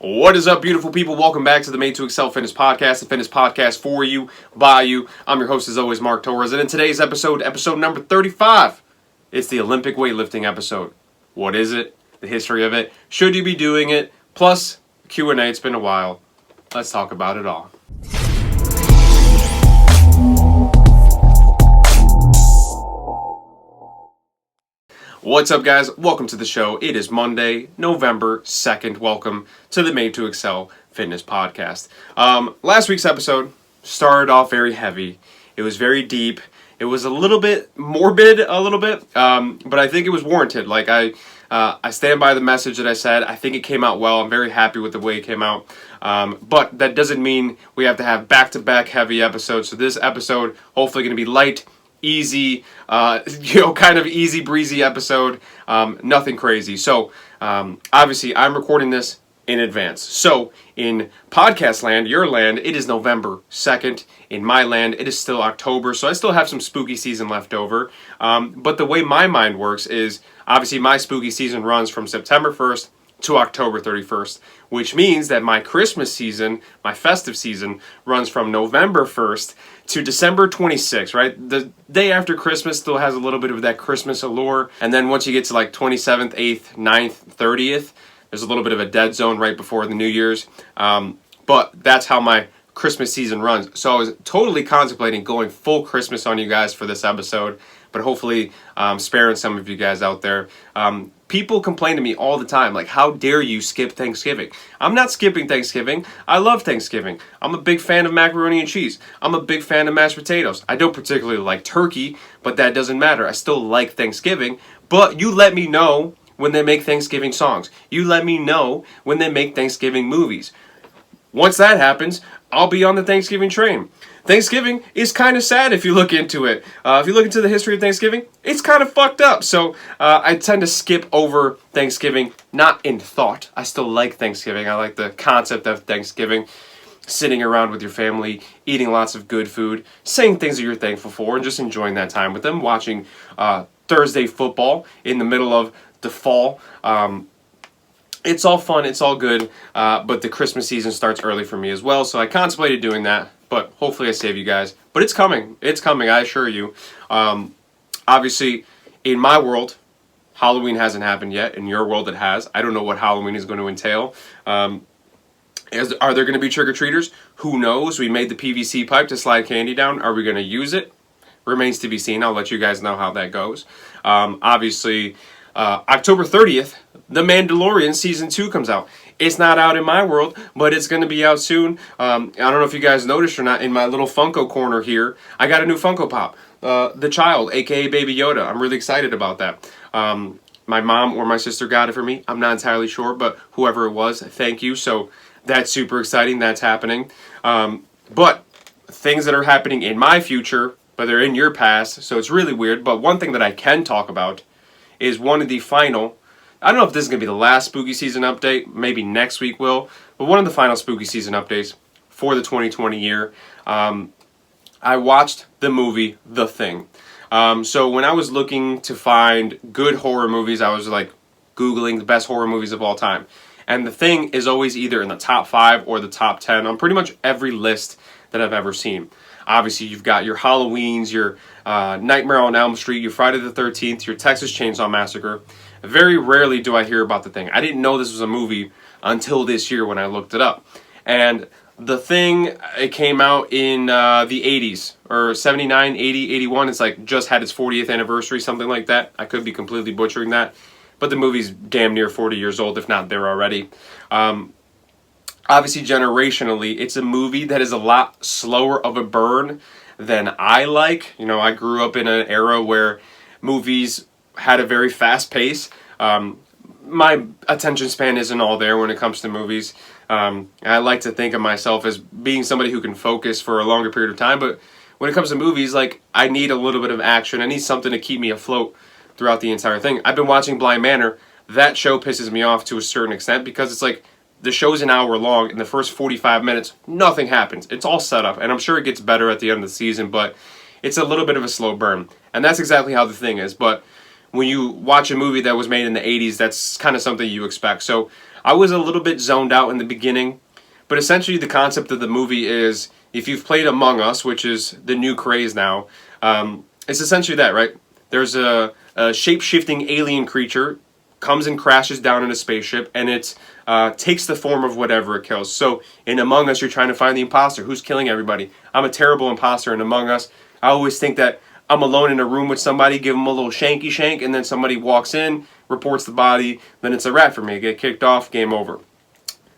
What is up, beautiful people? Welcome back to the Made to Excel Fitness Podcast, the fitness podcast for you, by you. I'm your host, as always, Mark Torres, and in today's episode number 35, it's the Olympic weightlifting episode. What is it? The history of it? Should you be doing it? Plus, Q&A, it's been a while. Let's talk about it all. What's up, guys? Welcome to the show. It is Monday, November 2nd. Welcome to the Made to Excel Fitness Podcast. Last week's episode started off very heavy. It was very deep. It was a little bit morbid, but I think it was warranted. I stand by the message that I said. I think it came out well. I'm very happy with the way it came out. But that doesn't mean we have to have back-to-back heavy episodes. So this episode, hopefully going to be light, easy, kind of easy breezy episode, nothing crazy. So obviously I'm recording this in advance. So in podcast land, your land, it is November 2nd. In my land, it is still October. So I still have some spooky season left over. But the way my mind works is obviously my spooky season runs from September 1st to October 31st, which means that my Christmas season, my festive season, runs from November 1st to December 26th, right? The day after Christmas still has a little bit of that Christmas allure, and then once you get to like 27th, 8th, 9th, 30th, there's a little bit of a dead zone right before the New Year's, but that's how my Christmas season runs. So I was totally contemplating going full Christmas on you guys for this episode, but hopefully sparing some of you guys out there. People complain to me all the time, like, how dare you skip Thanksgiving? I'm not skipping Thanksgiving. I love Thanksgiving. I'm a big fan of macaroni and cheese. I'm a big fan of mashed potatoes. I don't particularly like turkey, but that doesn't matter. I still like Thanksgiving, but you let me know when they make Thanksgiving songs. You let me know when they make Thanksgiving movies. Once that happens, I'll be on the Thanksgiving train. Thanksgiving is kind of sad if you look into it. If you look into the history of Thanksgiving, it's kind of fucked up. So I tend to skip over Thanksgiving, not in thought. I still like Thanksgiving. I like the concept of Thanksgiving. Sitting around with your family, eating lots of good food, saying things that you're thankful for, and just enjoying that time with them. Watching Thursday football in the middle of the fall. It's all fun, it's all good, but the Christmas season starts early for me as well, so I contemplated doing that, but hopefully I save you guys. But it's coming, I assure you. Obviously, in my world, Halloween hasn't happened yet. In your world, it has. I don't know what Halloween is going to entail. Are there going to be trick-or-treaters? Who knows? We made the PVC pipe to slide candy down. Are we going to use it? Remains to be seen. I'll let you guys know how that goes. Obviously, October 30th, The Mandalorian Season 2 comes out. It's not out in my world, but it's going to be out soon. I don't know if you guys noticed or not, in my little Funko corner here, I got a new Funko Pop. The Child, a.k.a. Baby Yoda. I'm really excited about that. My mom or my sister got it for me. I'm not entirely sure, but whoever it was, thank you. So that's super exciting. That's happening. But things that are happening in my future, but they're in your past, so it's really weird. But one thing that I can talk about is one of the final, I don't know if this is going to be the last spooky season update, maybe next week will, but one of the final spooky season updates for the 2020 year. I watched the movie The Thing. So when I was looking to find good horror movies, I was like Googling the best horror movies of all time. And The Thing is always either in the top 5 or the top 10 on pretty much every list that I've ever seen. Obviously, you've got your Halloweens, your Nightmare on Elm Street, your Friday the 13th, your Texas Chainsaw Massacre. Very rarely do I hear about The Thing. I didn't know this was a movie until this year when I looked it up. And The Thing, it came out in the 80s, or 79, 80, 81. It's like just had its 40th anniversary, something like that. I could be completely butchering that. But the movie's damn near 40 years old, if not there already. Obviously, generationally, it's a movie that is a lot slower of a burn than I like. You know, I grew up in an era where movies had a very fast pace. My attention span isn't all there when it comes to movies. I like to think of myself as being somebody who can focus for a longer period of time, but when it comes to movies, like, I need a little bit of action. I need something to keep me afloat throughout the entire thing. I've been watching Blind Manor. That show pisses me off to a certain extent because it's like, the show's an hour long. In the first 45 minutes, nothing happens. It's all set up, and I'm sure it gets better at the end of the season, but it's a little bit of a slow burn. And that's exactly how The Thing is. But when you watch a movie that was made in the 80s, that's kind of something you expect. So I was a little bit zoned out in the beginning, but essentially the concept of the movie is, if you've played Among Us, which is the new craze now, it's essentially that, right? There's a shape-shifting alien creature, comes and crashes down in a spaceship, and it takes the form of whatever it kills. So in Among Us, you're trying to find the imposter. Who's killing everybody? I'm a terrible imposter in Among Us. I always think that I'm alone in a room with somebody, give them a little shanky shank, and then somebody walks in, reports the body, then it's a wrap for me. I get kicked off, game over.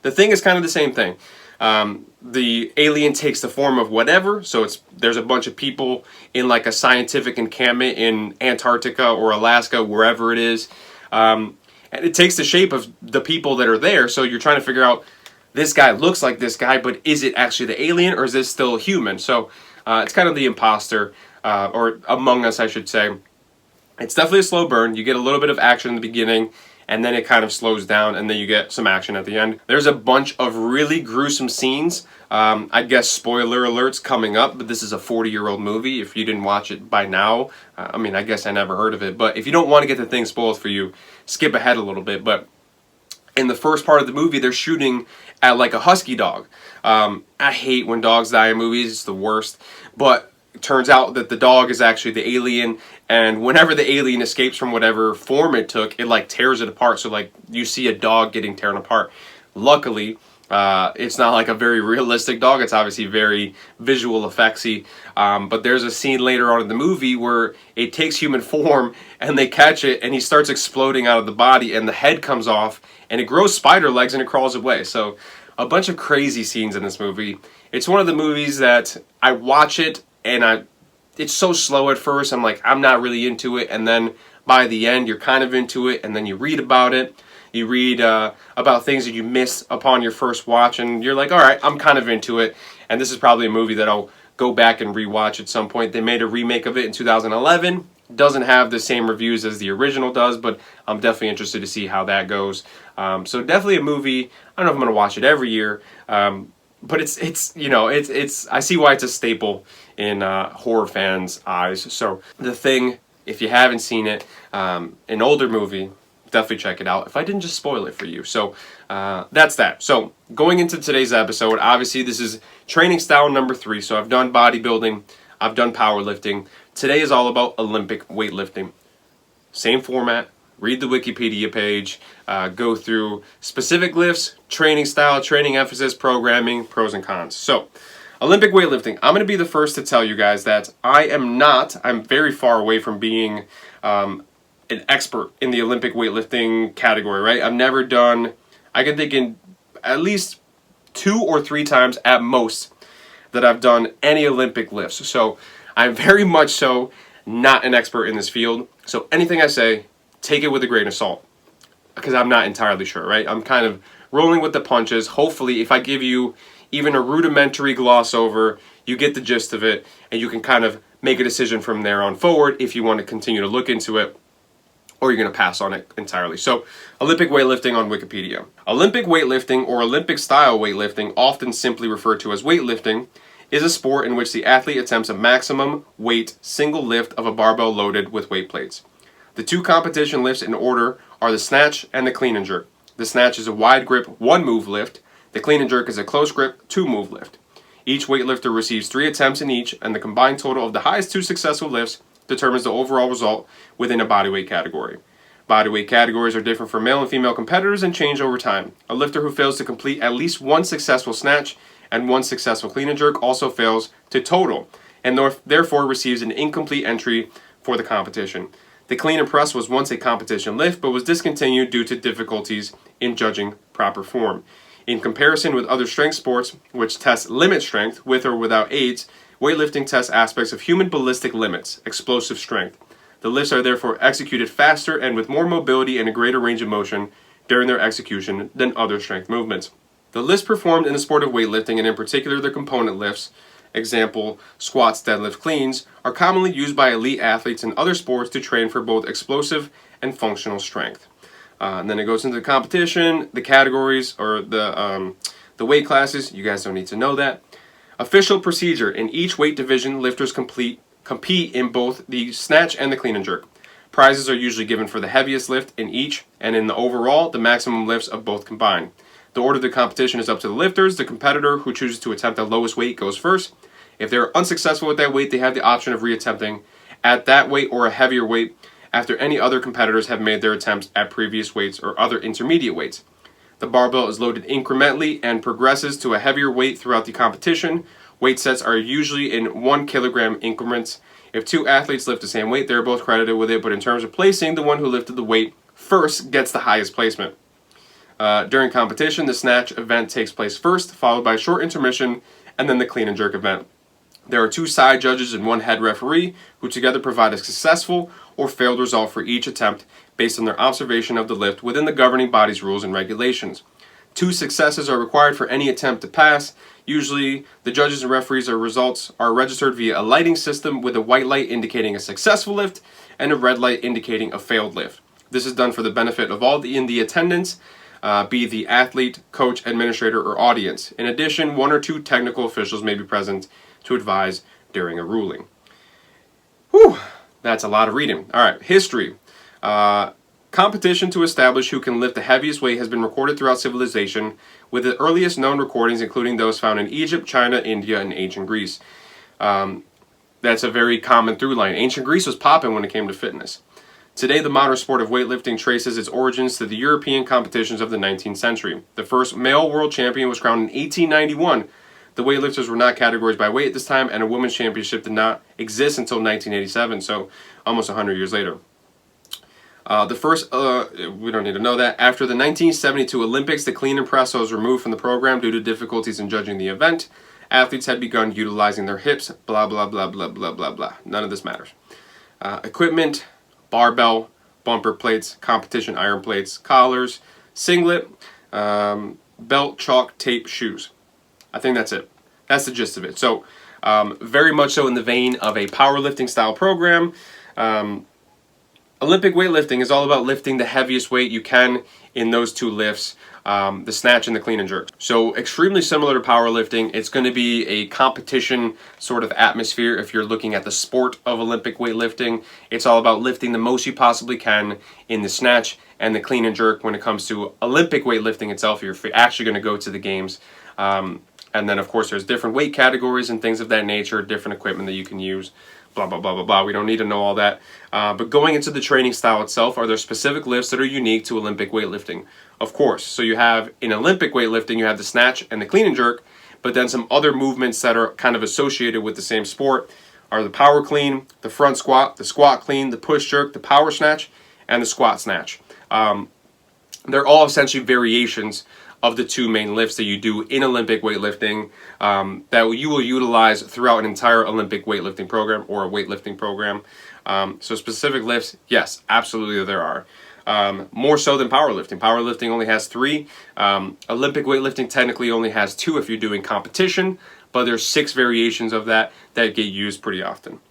The thing is kind of the same thing. The alien takes the form of whatever, so there's a bunch of people in like a scientific encampment in Antarctica or Alaska, wherever it is, and it takes the shape of the people that are there, so you're trying to figure out, this guy looks like this guy, but is it actually the alien, or is this still a human? So it's kind of the imposter, or Among Us, I should say. It's definitely a slow burn. You get a little bit of action in the beginning, and then it kind of slows down, and then you get some action at the end. There's a bunch of really gruesome scenes. I guess spoiler alerts coming up, but this is a 40-year-old movie. If you didn't watch it by now, I mean, I guess I never heard of it. But if you don't want to get the thing spoiled for you, skip ahead a little bit. But in the first part of the movie, they're shooting at like a husky dog. I hate when dogs die in movies. It's the worst. But it turns out that the dog is actually the alien, and whenever the alien escapes from whatever form it took, it like tears it apart. So like you see a dog getting torn apart. Luckily, it's not like a very realistic dog. It's obviously very visual effectsy. But there's a scene later on in the movie where it takes human form and they catch it and he starts exploding out of the body and the head comes off and it grows spider legs and it crawls away. So a bunch of crazy scenes in this movie. It's one of the movies that I watch it and it's so slow at first. I'm like, I'm not really into it. And then by the end, you're kind of into it. And then you read about it. You read about things that you missed upon your first watch. And you're like, all right, I'm kind of into it. And this is probably a movie that I'll go back and rewatch at some point. They made a remake of it in 2011. Doesn't have the same reviews as the original does, but I'm definitely interested to see how that goes. So definitely a movie. I don't know if I'm going to watch it every year. But it's you know, it's I see why it's a staple in horror fans' eyes. So The Thing, if you haven't seen it, an older movie, definitely check it out. If I didn't just spoil it for you. So that's that. So going into today's episode, obviously this is training style number 3. So I've done bodybuilding, I've done powerlifting. Today is all about Olympic weightlifting. Same format. Read the Wikipedia page, go through specific lifts, training style, training emphasis, programming, pros and cons. So, Olympic weightlifting. I'm going to be the first to tell you guys that I'm very far away from being an expert in the Olympic weightlifting category, right? I've never done, I can think in at least 2 or 3 times at most that I've done any Olympic lifts. So, I'm very much so not an expert in this field. So, anything I say, take it with a grain of salt, because I'm not entirely sure, right? I'm kind of rolling with the punches. Hopefully, if I give you even a rudimentary gloss over, you get the gist of it, and you can kind of make a decision from there on forward if you want to continue to look into it, or you're going to pass on it entirely. So, Olympic weightlifting on Wikipedia. Olympic weightlifting, or Olympic-style weightlifting, often simply referred to as weightlifting, is a sport in which the athlete attempts a maximum weight single lift of a barbell loaded with weight plates. The 2 competition lifts in order are the snatch and the clean and jerk. The snatch is a wide grip 1-move lift. The clean and jerk is a close grip 2-move lift. Each weightlifter receives 3 attempts in each, and the combined total of the highest 2 successful lifts determines the overall result within a bodyweight category. Bodyweight categories are different for male and female competitors and change over time. A lifter who fails to complete at least 1 successful snatch and 1 successful clean and jerk also fails to total, and therefore receives an incomplete entry for the competition. The clean and press was once a competition lift, but was discontinued due to difficulties in judging proper form. In comparison with other strength sports, which test limit strength with or without aids, weightlifting tests aspects of human ballistic limits, explosive strength. The lifts are therefore executed faster and with more mobility and a greater range of motion during their execution than other strength movements. The lifts performed in the sport of weightlifting, and in particular the component lifts, example, squats, deadlift, cleans, are commonly used by elite athletes in other sports to train for both explosive and functional strength. And then it goes into the competition, the categories, or the weight classes. You guys don't need to know that. Official procedure. In each weight division, lifters compete in both the snatch and the clean and jerk. Prizes are usually given for the heaviest lift in each, and in the overall, the maximum lifts of both combined. The order of the competition is up to the lifters. The competitor who chooses to attempt the lowest weight goes first. If they're unsuccessful with that weight, they have the option of reattempting at that weight or a heavier weight after any other competitors have made their attempts at previous weights or other intermediate weights. The barbell is loaded incrementally and progresses to a heavier weight throughout the competition. Weight sets are usually in 1 kilogram increments. If two athletes lift the same weight, they're both credited with it, but in terms of placing, the one who lifted the weight first gets the highest placement. During competition, the snatch event takes place first, followed by a short intermission, and then the clean and jerk event. There are 2 side judges and 1 head referee who together provide a successful or failed result for each attempt based on their observation of the lift within the governing body's rules and regulations. 2 successes are required for any attempt to pass. Usually, the judges and referees' results are registered via a lighting system with a white light indicating a successful lift and a red light indicating a failed lift. This is done for the benefit of all in the attendance, be the athlete, coach, administrator, or audience. In addition, 1 or 2 technical officials may be present to advise during a ruling. Whew, that's a lot of reading. All right, history. Competition to establish who can lift the heaviest weight has been recorded throughout civilization, with the earliest known recordings including those found in Egypt, China, India, and ancient Greece. That's a very common through line. Ancient Greece was popping when it came to fitness. Today, the modern sport of weightlifting traces its origins to the European competitions of the 19th century. The first male world champion was crowned in 1891. The weightlifters were not categorized by weight at this time, and a women's championship did not exist until 1987, so almost 100 years later. We don't need to know that. After the 1972 Olympics, the clean and press was removed from the program due to difficulties in judging the event. Athletes had begun utilizing their hips, blah, blah, blah, blah, blah, blah, blah. None of this matters. Equipment, barbell, bumper plates, competition iron plates, collars, singlet, belt, chalk, tape, shoes. I think that's it. That's the gist of it. So, very much so in the vein of a powerlifting style program. Olympic weightlifting is all about lifting the heaviest weight you can in those 2 lifts, the snatch and the clean and jerk. So extremely similar to powerlifting. It's going to be a competition sort of atmosphere if you're looking at the sport of Olympic weightlifting. It's all about lifting the most you possibly can in the snatch and the clean and jerk when it comes to Olympic weightlifting itself. You're actually going to go to the games. And then, of course, there's different weight categories and things of that nature, different equipment that you can use, blah, blah, blah, blah, blah. We don't need to know all that. But going into the training style itself, are there specific lifts that are unique to Olympic weightlifting? Of course. So you have, in Olympic weightlifting, you have the snatch and the clean and jerk, but then some other movements that are kind of associated with the same sport are the power clean, the front squat, the squat clean, the push jerk, the power snatch, and the squat snatch. They're all essentially variations of the 2 main lifts that you do in Olympic weightlifting that you will utilize throughout an entire Olympic weightlifting program or a weightlifting program. So specific lifts, yes, absolutely there are. More so than powerlifting. Powerlifting only has 3. Olympic weightlifting technically only has 2 if you're doing competition, but there's 6 variations of that get used pretty often.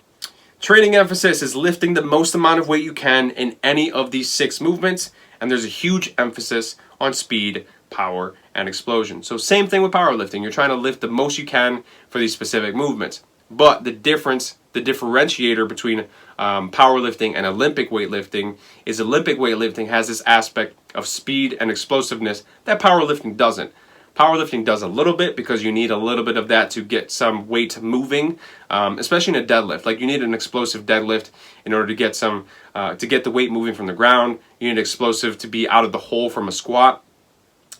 Training emphasis is lifting the most amount of weight you can in any of these 6 movements, and there's a huge emphasis on speed, power, and explosion. So same thing with powerlifting. You're trying to lift the most you can for these specific movements. But the differentiator between powerlifting and Olympic weightlifting is Olympic weightlifting has this aspect of speed and explosiveness that powerlifting doesn't. Powerlifting does a little bit because you need a little bit of that to get some weight moving, especially in a deadlift. Like you need an explosive deadlift in order to get to get the weight moving from the ground. You need explosive to be out of the hole from a squat.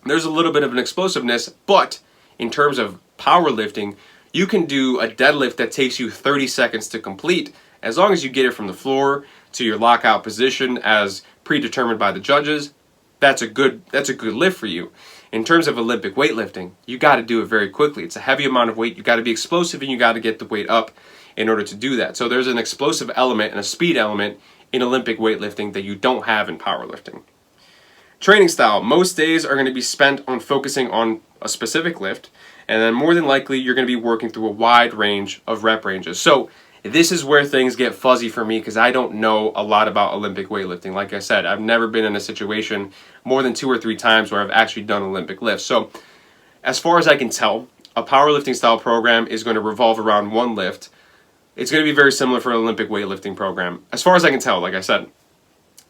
There's a little bit of an explosiveness, but in terms of powerlifting, you can do a deadlift that takes you 30 seconds to complete as long as you get it from the floor to your lockout position as predetermined by the judges. That's a good lift for you. In terms of Olympic weightlifting, you got to do it very quickly. It's a heavy amount of weight. You got to be explosive and you got to get the weight up in order to do that. So there's an explosive element and a speed element in Olympic weightlifting that you don't have in powerlifting. Training style. Most days are going to be spent on focusing on a specific lift, and then more than likely you're going to be working through a wide range of rep ranges. So this is where things get fuzzy for me because I don't know a lot about Olympic weightlifting. Like I said, I've never been in a situation more than 2 or 3 times where I've actually done Olympic lifts. So as far as I can tell, a powerlifting style program is going to revolve around one lift. It's going to be very similar for an Olympic weightlifting program. As far as I can tell, like I said,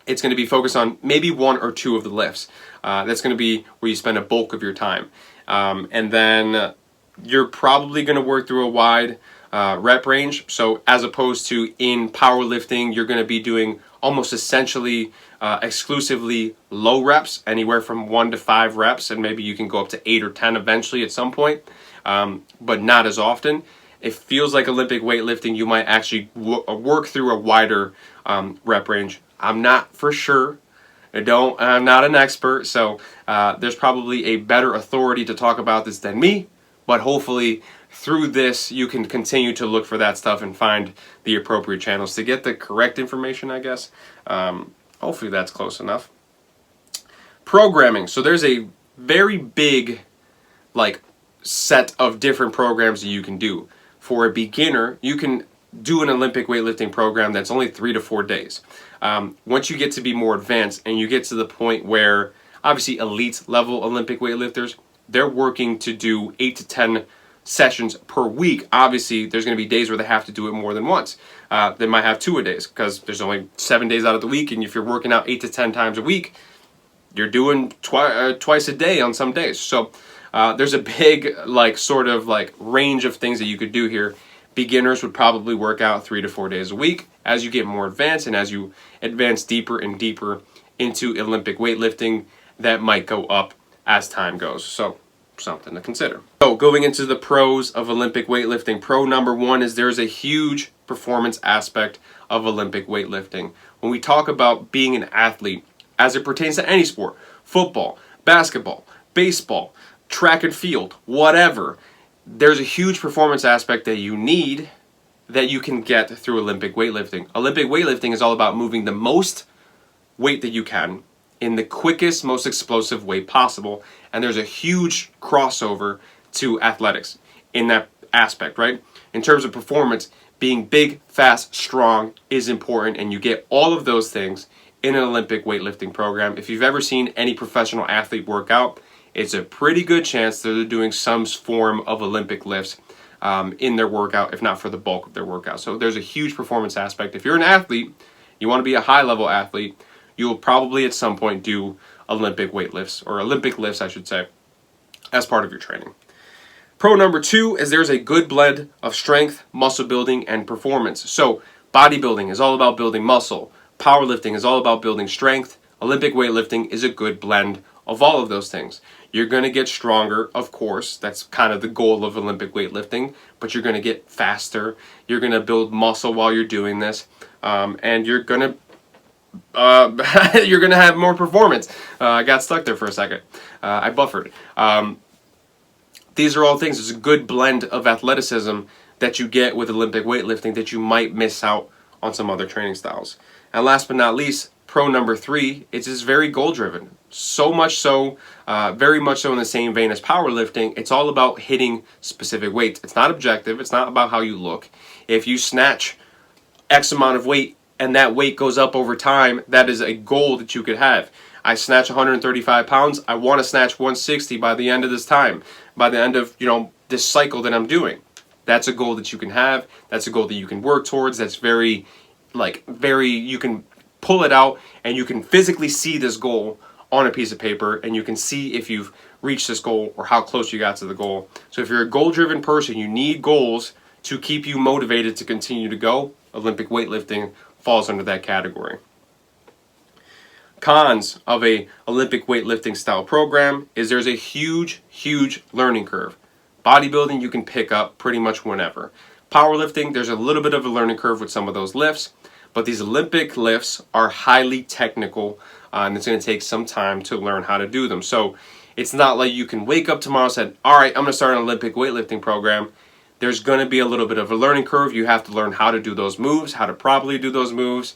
it's going to be focused on maybe one or two of the lifts. That's going to be where you spend a bulk of your time. And then you're probably going to work through a wide rep range. So as opposed to in powerlifting, you're going to be doing almost essentially exclusively low reps, anywhere from 1 to 5 reps, and maybe you can go up to 8 or 10 eventually at some point, but not as often. It feels like Olympic weightlifting, you might actually work through a wider rep range. I'm not for sure. I'm not an expert, so there's probably a better authority to talk about this than me, but hopefully through this you can continue to look for that stuff and find the appropriate channels to get the correct information, I guess. Hopefully that's close enough. Programming. So there's a very big set of different programs that you can do. For a beginner, you can do an Olympic weightlifting program that's only 3 to 4 days. Once you get to be more advanced and you get to the point where obviously elite level Olympic weightlifters, they're working to do 8 to 10 sessions per week. Obviously there's going to be days where they have to do it more than once. They might have 2 a days because there's only 7 days out of the week, and if you're working out 8 to 10 times a week, you're doing twice a day on some days. So there's a big range of things that you could do here. Beginners would probably work out 3 to 4 days a week. As you get more advanced and as you advance deeper and deeper into Olympic weightlifting, that might go up as time goes. So something to consider. So going into the pros of Olympic weightlifting, pro number 1 is there's a huge performance aspect of Olympic weightlifting. When we talk about being an athlete, as it pertains to any sport, football, basketball, baseball, track and field, whatever, there's a huge performance aspect that you need that you can get through Olympic weightlifting. Olympic weightlifting is all about moving the most weight that you can in the quickest, most explosive way possible. And there's a huge crossover to athletics in that aspect, right? In terms of performance, being big, fast, strong is important, and you get all of those things in an Olympic weightlifting program. If you've ever seen any professional athlete work out, it's a pretty good chance that they're doing some form of Olympic lifts in their workout, if not for the bulk of their workout. So there's a huge performance aspect. If you're an athlete, you want to be a high-level athlete, you will probably at some point do Olympic weightlifts, or Olympic lifts, I should say, as part of your training. Pro number 2 is there's a good blend of strength, muscle building, and performance. So bodybuilding is all about building muscle. Powerlifting is all about building strength. Olympic weightlifting is a good blend of all of those things. You're going to get stronger, of course. That's kind of the goal of Olympic weightlifting. But you're going to get faster. You're going to build muscle while you're doing this. And you're going to you're going to have more performance. I got stuck there for a second. I buffered. These are all things. There's a good blend of athleticism that you get with Olympic weightlifting that you might miss out on some other training styles. And last but not least, pro number 3, it's just very goal-driven. So much so, very much so in the same vein as powerlifting, it's all about hitting specific weights. It's not objective. It's not about how you look. If you snatch X amount of weight and that weight goes up over time, that is a goal that you could have. I snatch 135 pounds. I want to snatch 160 by the end of this time, by the end of, this cycle that I'm doing. That's a goal that you can have. That's a goal that you can work towards. That's very, you can pull it out and you can physically see this goal on a piece of paper, and you can see if you've reached this goal or how close you got to the goal. So if you're a goal-driven person, you need goals to keep you motivated to continue to go. Olympic weightlifting falls under that category. Cons of a Olympic weightlifting style program is there's a huge, huge learning curve. Bodybuilding you can pick up pretty much whenever. Powerlifting, there's a little bit of a learning curve with some of those lifts, but these Olympic lifts are highly technical, and it's going to take some time to learn how to do them. So it's not like you can wake up tomorrow and say, all right, I'm going to start an Olympic weightlifting program. There's going to be a little bit of a learning curve. You have to learn how to do those moves, how to properly do those moves,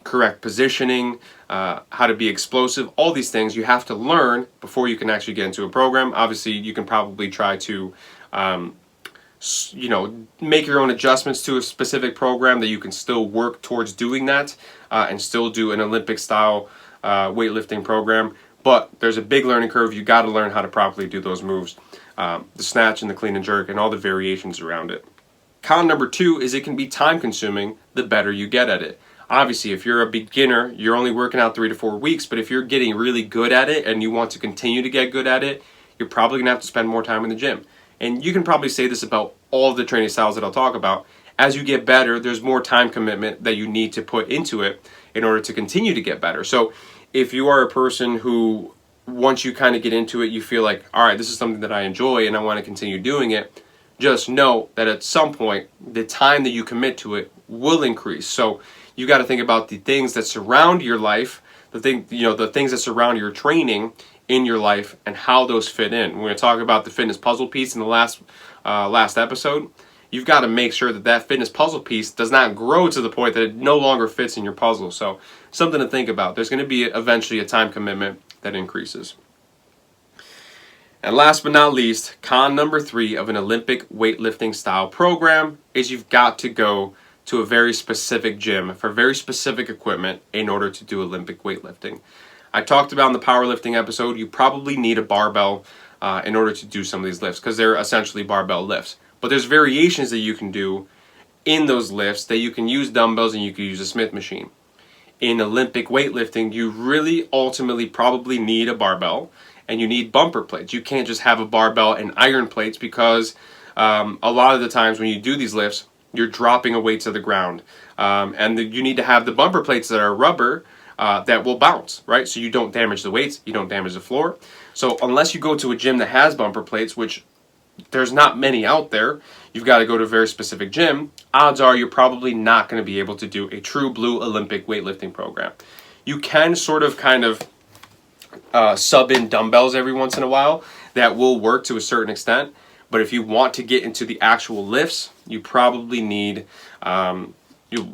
correct positioning, how to be explosive. All these things you have to learn before you can actually get into a program. Obviously, you can probably try to make your own adjustments to a specific program that you can still work towards doing that and still do an Olympic style weightlifting program. But there's a big learning curve. You got to learn how to properly do those moves, the snatch and the clean and jerk and all the variations around it. Con number 2 is it can be time consuming the better you get at it. Obviously, if you're a beginner, you're only working out 3 to 4 weeks, but if you're getting really good at it and you want to continue to get good at it, you're probably going to have to spend more time in the gym. And you can probably say this about all of the training styles that I'll talk about. As you get better, there's more time commitment that you need to put into it in order to continue to get better. So if you are a person who, once you kind of get into it, you feel like, all right, this is something that I enjoy and I want to continue doing it, just know that at some point, the time that you commit to it will increase. So you got to think about the things that surround your life, the things that surround your training in your life, and how those fit in. We're going to talk about the fitness puzzle piece in the last episode. You've got to make sure that that fitness puzzle piece does not grow to the point that it no longer fits in your puzzle. So something to think about. There's going to be eventually a time commitment that increases. And last but not least, con number 3 of an Olympic weightlifting style program is you've got to go to a very specific gym for very specific equipment in order to do Olympic weightlifting. I talked about in the powerlifting episode, you probably need a barbell in order to do some of these lifts because they're essentially barbell lifts. But there's variations that you can do in those lifts that you can use dumbbells and you can use a Smith machine. In Olympic weightlifting, you really ultimately probably need a barbell and you need bumper plates. You can't just have a barbell and iron plates because a lot of the times when you do these lifts, you're dropping a weight to the ground. You need to have the bumper plates that are rubber that will bounce, right? So you don't damage the weights, you don't damage the floor. So unless you go to a gym that has bumper plates, which there's not many out there, you've got to go to a very specific gym, odds are you're probably not going to be able to do a true blue Olympic weightlifting program. You can kind of sub in dumbbells every once in a while. That will work to a certain extent. But if you want to get into the actual lifts, you probably need, you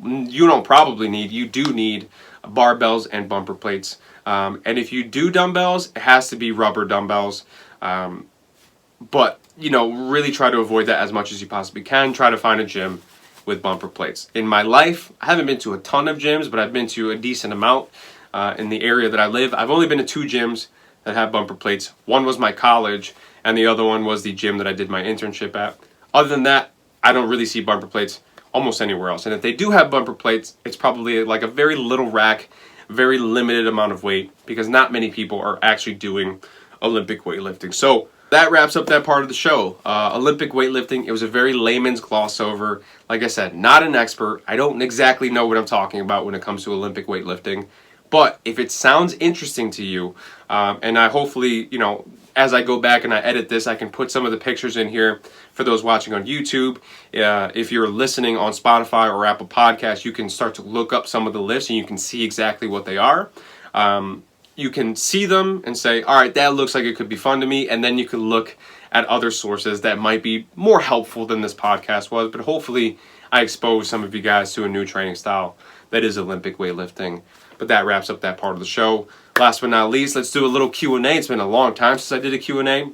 do need barbells and bumper plates. And if you do dumbbells, it has to be rubber dumbbells. But, really try to avoid that as much as you possibly can. Try to find a gym with bumper plates. In my life, I haven't been to a ton of gyms, but I've been to a decent amount in the area that I live. I've only been to 2 gyms that have bumper plates. One was my college, and the other one was the gym that I did my internship at. Other than that, I don't really see bumper plates almost anywhere else. And if they do have bumper plates, it's probably like a very little rack, very limited amount of weight, because not many people are actually doing Olympic weightlifting. So that wraps up that part of the show. Olympic weightlifting, it was a very layman's gloss over. Like I said, not an expert. I don't exactly know what I'm talking about when it comes to Olympic weightlifting. But if it sounds interesting to you, and I hopefully, as I go back and I edit this, I can put some of the pictures in here for those watching on YouTube. If you're listening on Spotify or Apple Podcasts, you can start to look up some of the lifts and you can see exactly what they are. You can see them and say, all right, that looks like it could be fun to me. And then you can look at other sources that might be more helpful than this podcast was. But hopefully I exposed some of you guys to a new training style that is Olympic weightlifting. But that wraps up that part of the show. Last but not least, let's do a little Q&A. It's been a long time since I did a Q&A.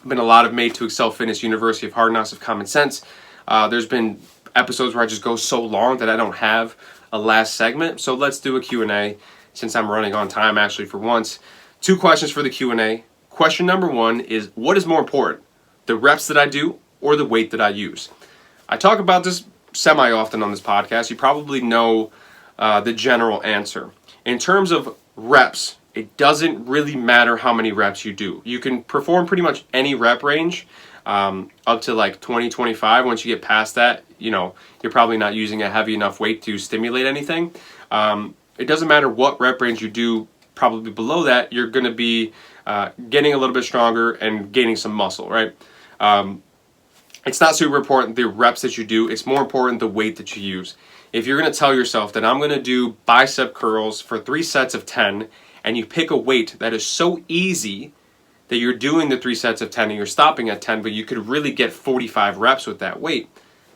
Been a lot of Made to Excel Fitness University of Hard Knocks of Common Sense. There's been episodes where I just go so long that I don't have a last segment. So let's do a Q&A since I'm running on time actually for once. 2 questions for the Q&A. Question number 1 is, what is more important, the reps that I do or the weight that I use? I talk about this semi-often on this podcast. You probably know the general answer. In terms of reps, it doesn't really matter how many reps you do. You can perform pretty much any rep range up to like 20, 25. Once you get past that, you're probably not using a heavy enough weight to stimulate anything. It doesn't matter what rep range you do. Probably below that, you're going to be getting a little bit stronger and gaining some muscle, right? It's not super important the reps that you do. It's more important the weight that you use. If you're going to tell yourself that I'm going to do bicep curls for 3 sets of 10, and you pick a weight that is so easy that you're doing the 3 sets of 10 and you're stopping at 10, but you could really get 45 reps with that weight,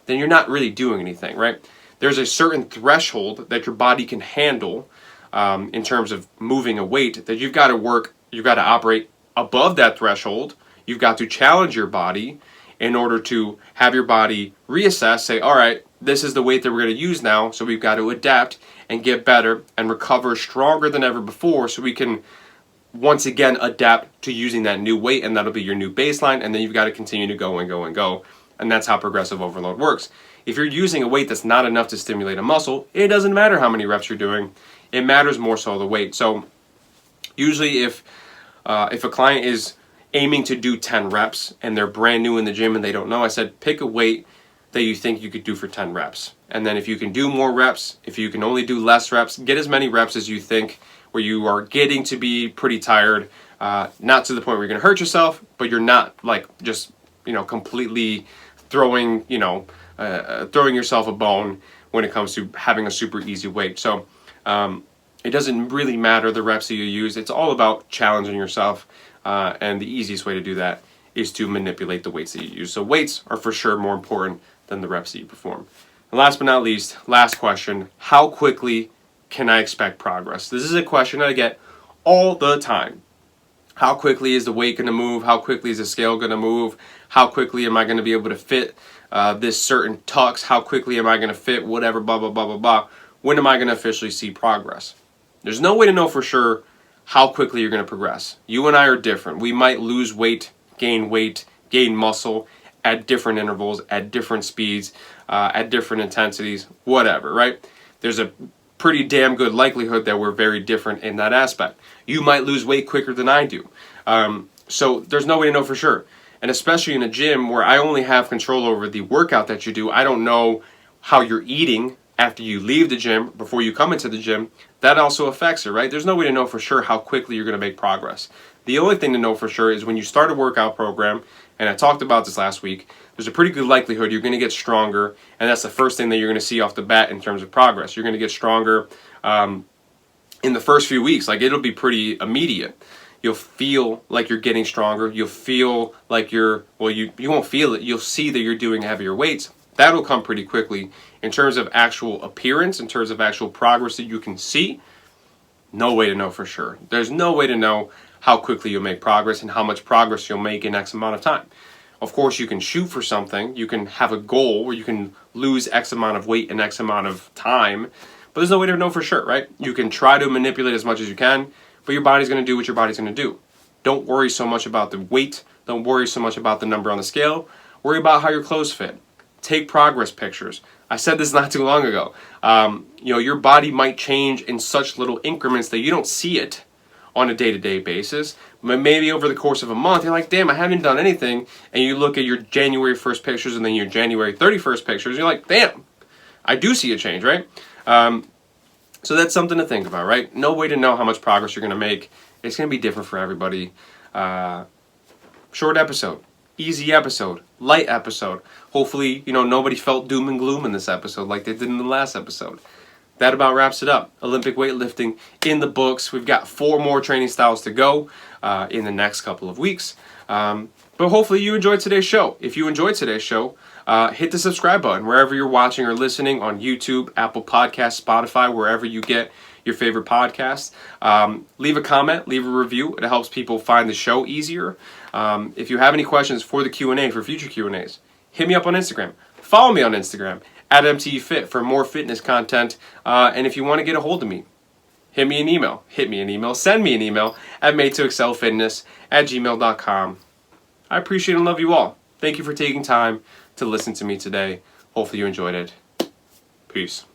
then you're not really doing anything, right? There's a certain threshold that your body can handle in terms of moving a weight that you've got to operate above that threshold. You've got to challenge your body in order to have your body reassess, say, all right, this is the weight that we're going to use now, so we've got to adapt and get better and recover stronger than ever before so we can once again adapt to using that new weight, and that'll be your new baseline, and then you've got to continue to go and go and go And that's how progressive overload works. If you're using a weight that's not enough to stimulate a muscle, it doesn't matter how many reps you're doing. It matters more so the weight. So usually if a client is aiming to do 10 reps and they're brand new in the gym and they don't know, I said pick a weight that you think you could do for 10 reps. And then if you can do more reps, if you can only do less reps, get as many reps as you think where you are getting to be pretty tired, not to the point where you're going to hurt yourself, but you're not like just, completely throwing yourself a bone when it comes to having a super easy weight. So it doesn't really matter the reps that you use. It's all about challenging yourself. And the easiest way to do that is to manipulate the weights that you use. So weights are for sure more important than the reps that you perform. And last but not least, last question, how quickly can I expect progress? This is a question that I get all the time. How quickly is the weight going to move? How quickly is the scale going to move? How quickly am I going to be able to fit this certain tux? How quickly am I going to fit whatever, blah, blah, blah, blah, blah? When am I going to officially see progress? There's no way to know for sure how quickly you're going to progress. You and I are different. We might lose weight, gain muscle at different intervals, at different speeds, at different intensities, whatever, right? There's a pretty damn good likelihood that we're very different in that aspect. You might lose weight quicker than I do. So there's no way to know for sure. And especially in a gym where I only have control over the workout that you do, I don't know how you're eating after you leave the gym, before you come into the gym. That also affects it, right? There's no way to know for sure how quickly you're going to make progress. The only thing to know for sure is when you start a workout program, and I talked about this last week, there's a pretty good likelihood you're going to get stronger, and that's the first thing that you're going to see off the bat in terms of progress. You're going to get stronger in the first few weeks. Like, it'll be pretty immediate. You'll feel like you're getting stronger. You'll feel like you won't feel it. You'll see that you're doing heavier weights. That'll come pretty quickly. In terms of actual appearance, in terms of actual progress that you can see, no way to know for sure. There's no way to know how quickly you'll make progress and how much progress you'll make in X amount of time. Of course, you can shoot for something. You can have a goal where you can lose X amount of weight in X amount of time, but there's no way to know for sure, right? You can try to manipulate as much as you can, but your body's going to do what your body's going to do. Don't worry so much about the weight. Don't worry so much about the number on the scale. Worry about how your clothes fit. Take progress pictures. I said this not too long ago. Your body might change in such little increments that you don't see it on a day-to-day basis. But maybe over the course of a month, you're like, damn, I haven't done anything. And you look at your January 1st pictures and then your January 31st pictures, and you're like, damn, I do see a change, right? So that's something to think about, right? No way to know how much progress you're going to make. It's going to be different for everybody. Short episode. Easy episode, light episode. Hopefully, nobody felt doom and gloom in this episode like they did in the last episode. That about wraps it up. Olympic weightlifting in the books. We've got 4 more training styles to go in the next couple of weeks. But hopefully you enjoyed today's show. If you enjoyed today's show, hit the subscribe button wherever you're watching or listening on YouTube, Apple Podcasts, Spotify, wherever you get your favorite podcasts. Leave a comment, leave a review. It helps people find the show easier. If you have any questions for the Q&A, for future Q&As, hit me up on Instagram. Follow me on Instagram, @MTFit, for more fitness content. And if you want to get a hold of me, send me an email at made2excelfitness@gmail.com. I appreciate and love you all. Thank you for taking time to listen to me today. Hopefully you enjoyed it. Peace.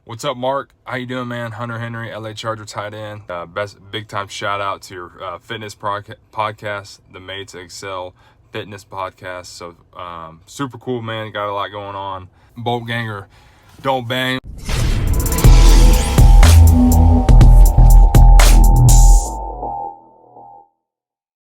What's up, Mark? How you doing, man? Hunter Henry, LA Charger tight end. Best big time shout out to your fitness podcast, the Made to Excel Fitness podcast. So super cool, man. Got a lot going on. Bolt ganger, don't bang.